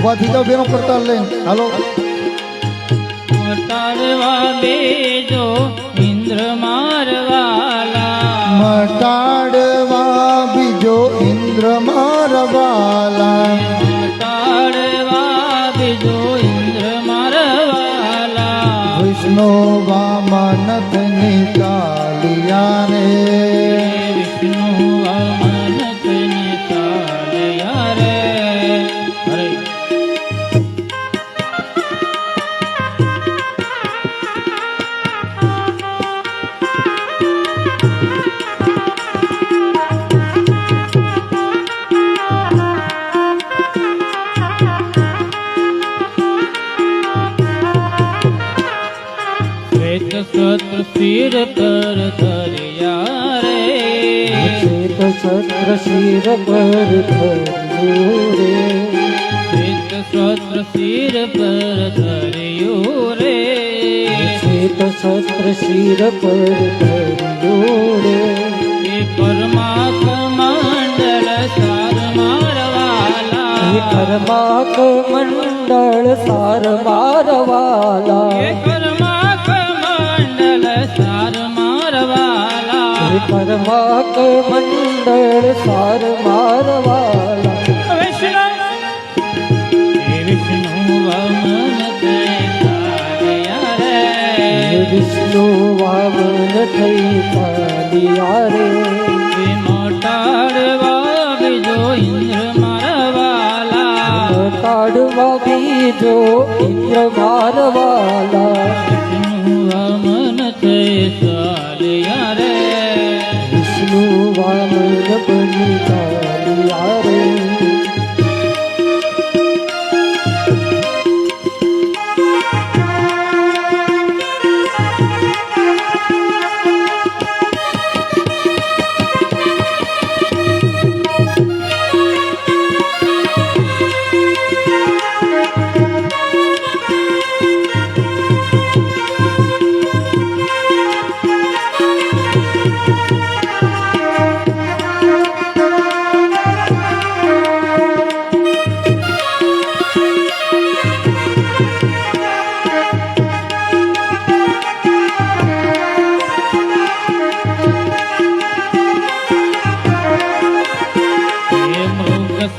ઉભા થઈ જાવ બેનો કરતાલ લઈને હાલો. મટાડવા બેજો ઇન્દ્ર મારવાલા, મટાડવા બીજો ઇન્દ્ર મારવાલા, મટાડવા બીજો ઇન્દ્ર મારવાલા. વિષ્ણુ વામન નિકાલિયા રે, વિષ્ણુ વામન નિકાલિયા રે. હરે સત્ર શિર પર ધર્યા રે, શ્વેત સત્ર શિર પર ધર્યું રે, શ્વેત સત્ર શિર પર ધર્યું રે. શ્વેત સત્ર શિર પર ધર્યું રે. એ પરમાક મંડળ સાર મારવાલા, એ પરમાક મંડળ સાર મારવાલા, એ પરમાક મંડળ સાર મારવાલા. એ પરમાક મંડળ સાર મારવાલા. વિષ્ણુ વામન ચાલ્યા રે, વિષ્ણુ વામન થઈ ચાલ્યા રે. મોટાડવા બીજો ઇન્દ્ર મારવાલા, મોટાડવા બીજો ઇન્દ્ર મારવાલા. વિષ્ણુ વામન થઈ ચાલ્યા રે. વિષ્ણુ વામન બની ચાલ્યા રે.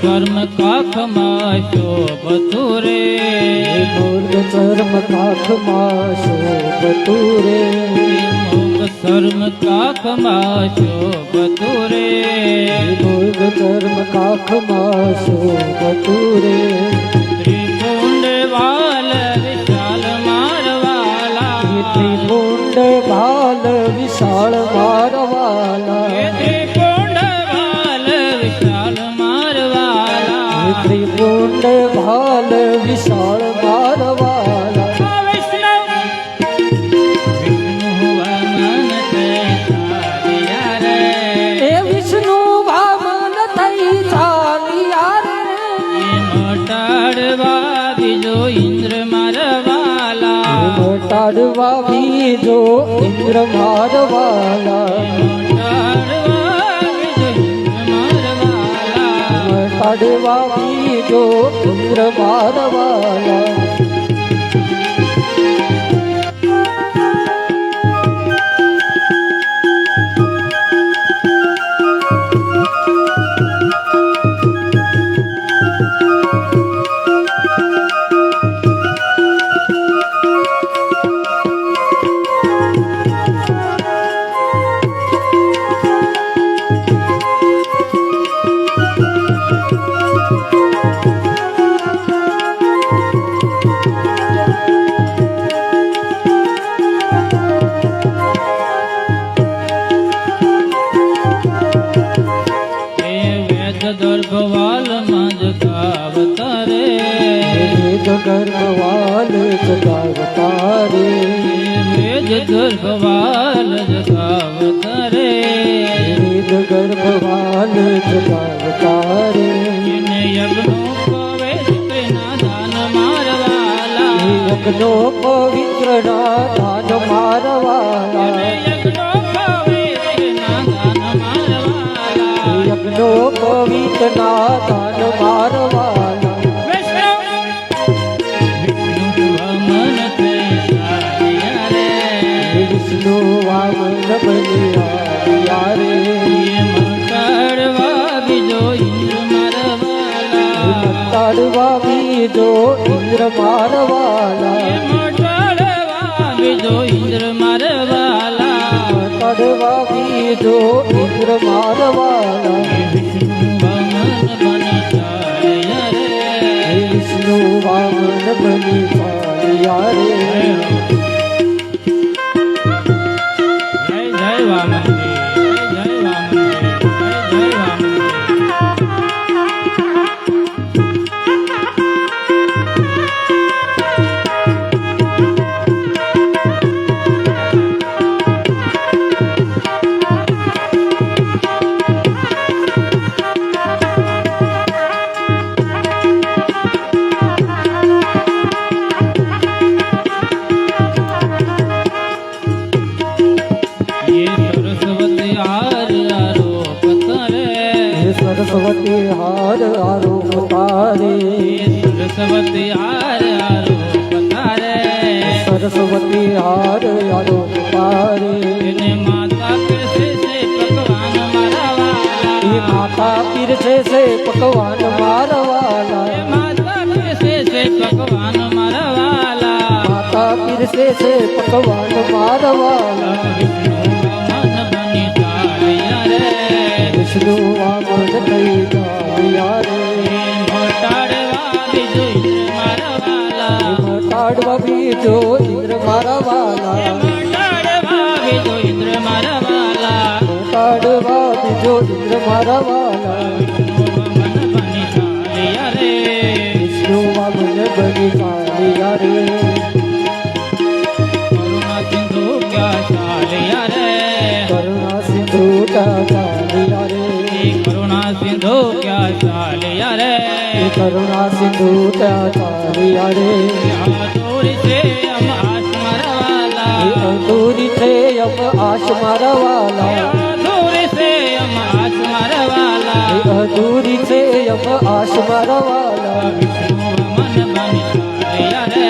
કર્મ કાખમાં શોભતું રે, મૂર્ગ ચર્મ કાખમાં શોભતું રે. મૂર્ગ શર્મ કાખમાં શોભતું રે. મૂર્ગ ચર્મ કાખમાં શોભતું રે. ત્રિપુંડ વાલ વિશાલ મારવાલા, ત્રિપુંડ ભાલ વિશાળ મારવાલા. ત્રિપુંડ વાલ વિશાળ મારવાલા. ત્રિપુંડ ભાલ વિશાળ મારવાલા. વિષ્ણુ વામન ચાલ્યા રે, એ વિષ્ણુ વામન થઈ ચાલ્યા રે. મોટાડવા બીજો ઇન્દ્ર મારવાલા, મોટાડવા બીજો ઇન્દ્ર મારવાલા. મોટાડવા બીજો ઇન્દ્ર મારવાલા. ગર્ભવાલમાં જગાવતા રે, વેદ ગર્ભવાલ જગાવતા રે. વેદ ગર્ભવાલ જગાવતા રે, વેદ ગર્ભવાલ જગાવતા રે. એને યજ્ઞો પવિત્રના દાન મારવાલા, યજ્ઞો પવિત્રના દાન મારવાલા. એને યજ્ઞો પવિત્રના દાન મારવાલા. યજ્ઞો પવિત્રના દાન મારવાલા. વિષ્ણુ વિષ્ણુ વામન બની આવ્યા રે મટાડવા બીજો ઇન્દ્ર મારવાલા મટાડવા બીજો ઇન્દ્ર મારવાલા મટાડવા બીજો ઇન્દ્ર મારવાલા મટાડવા બીજો ઇન્દ્ર મારવાલા વિષ્ણુ વામન બની ચાલ્યા રે હે વિષ્ણુ વામન બની આવ્યા રે જય વામન જય વામન જય વામન સરસ્વતી હાર આરોપ તારે સરસ્વતી હાર આરોપ તારે સરસ્વતી હાર આરોપ તારે એને માતા પીરસે છે પકવાન મારા વાલા એ માતા પીરસે છે પકવાન મારવાલા એ માતા પીરસે છે પકવાન મારા વાલા માતા પીરસે છે પકવાન મારવાલા વિષ્ણુ વામન બની ચાલ્યા રે મટાડવા બીજો ઇન્દ્ર મારવાલા મટાડવા બીજો ઇન્દ્ર મારવાલા મટાડવા બીજો ઇન્દ્ર મારવાલા વિષ્ણુ વામન બની ચાલ્યા રે કરુણા સિંધુ ચાલ્યા રે કરુણા સિંધુ ક્યાં ચાલ્યા રે કરુણા સિંધુ ચાલ્યા રે અધૂરી છે અમ આસ મારવાલા અધૂરી છે અમ આશ મારવાલા અધૂરી છે અમ આસ મારવાલા અધૂરી છે અમ આશ મારવાલા વિષ્ણુ વામન બની ચાલ્યા રે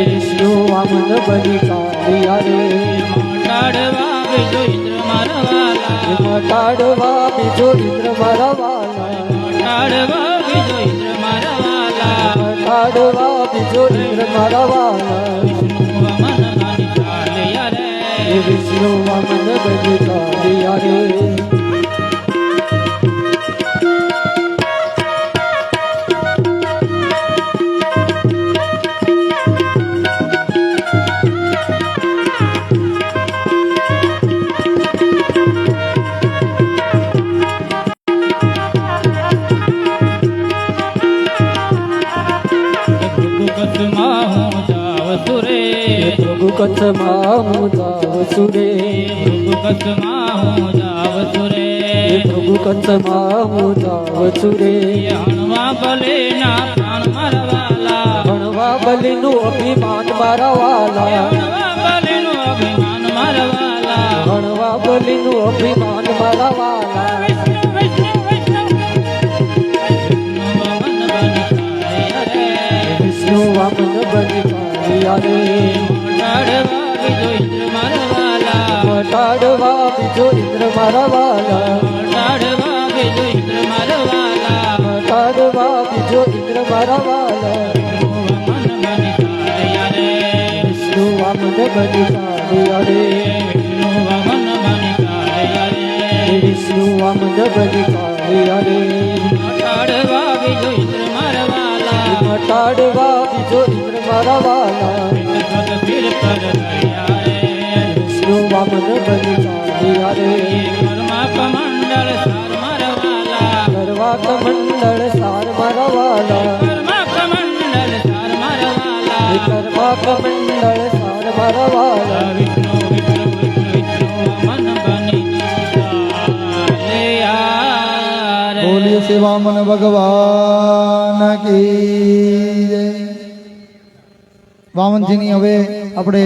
વિષ્ણુ વામન બની મટાડવા બીજો ઇન્દ્ર મારવાલા મટાડવા બીજો ઇન્દ્ર મારવાલા મટાડવા બીજો ઇન્દ્ર મારવાલા વિષ્ણુ વામન બની ચાલ્યા રે કચ્છમાં હું જાઉં છું રે કચ્છમાં હું જાઉં છું રે પ્રભુ કચ્છમાં હું જાઉં છું રે હણવા ભલે ના પ્રાણ મારવાલા ભણવા બલીનું અભિમાન મારા વાલા હણવા ભલે નું અભિમાન મારવાલા ભણવા બલીનું અભિમાન મારા વાલા વિષ્ણુ વામન બની ચાલ્યા રે મટાડવા બીજો ઇન્દ્ર મારવાલા મટાડવા બીજો ઇન્દ્ર મારવાલા વિષ્ણુ વામન બની ચાલ્યા રે વિષ્ણુ વામન બની ચાલ્યા રે મટાડવા બીજો ઇન્દ્ર મારવાલા વિષ્ણુ વામન બની ચાલ્યા રે ગરવા કમંડળ સાર મારવાલા ગરવા કમંડળ સાર મારવાલા બોલીએ શ્રી વામન ભગવાન કી જય. વામનજીની હવે આપણે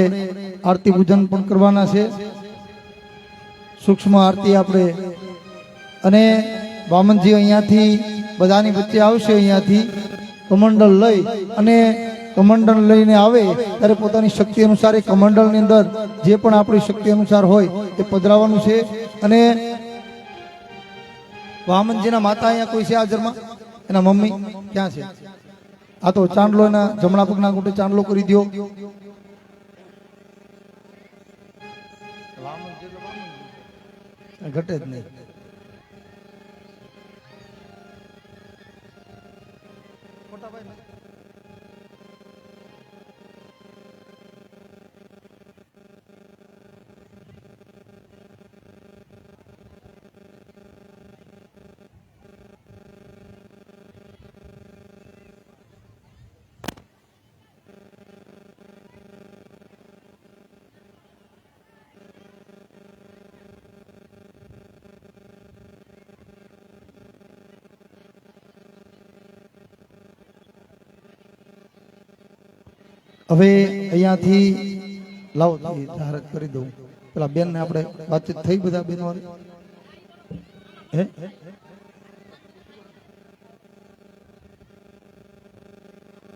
આરતી પૂજન પણ કરવાના છે. સૂક્ષ્મ આરતી આપણે અને વામનજી અહીંયાથી બધાની વચ્ચે આવશે. અહીંયાથી કમંડલ લઈ અને કમંડળ લઈને આવે ત્યારે પોતાની શક્તિ અનુસાર એ કમંડળની અંદર જે પણ આપણી શક્તિ અનુસાર હોય એ પધરાવવાનું છે. અને વામનજીના માતા અહીંયા કોઈ છે હાજરમાં? એના મમ્મી ક્યાં છે? આ તો ચાંદલો એના જમણા પગના ગોટે ચાંદલો કરી દો. ઘટે જ નહીં. હવે અહીંયાથી લાવો જાહેરાત કરી દઉં. પેલા બેન ને આપણે વાતચીત થઈ બધા બેન વાળી હે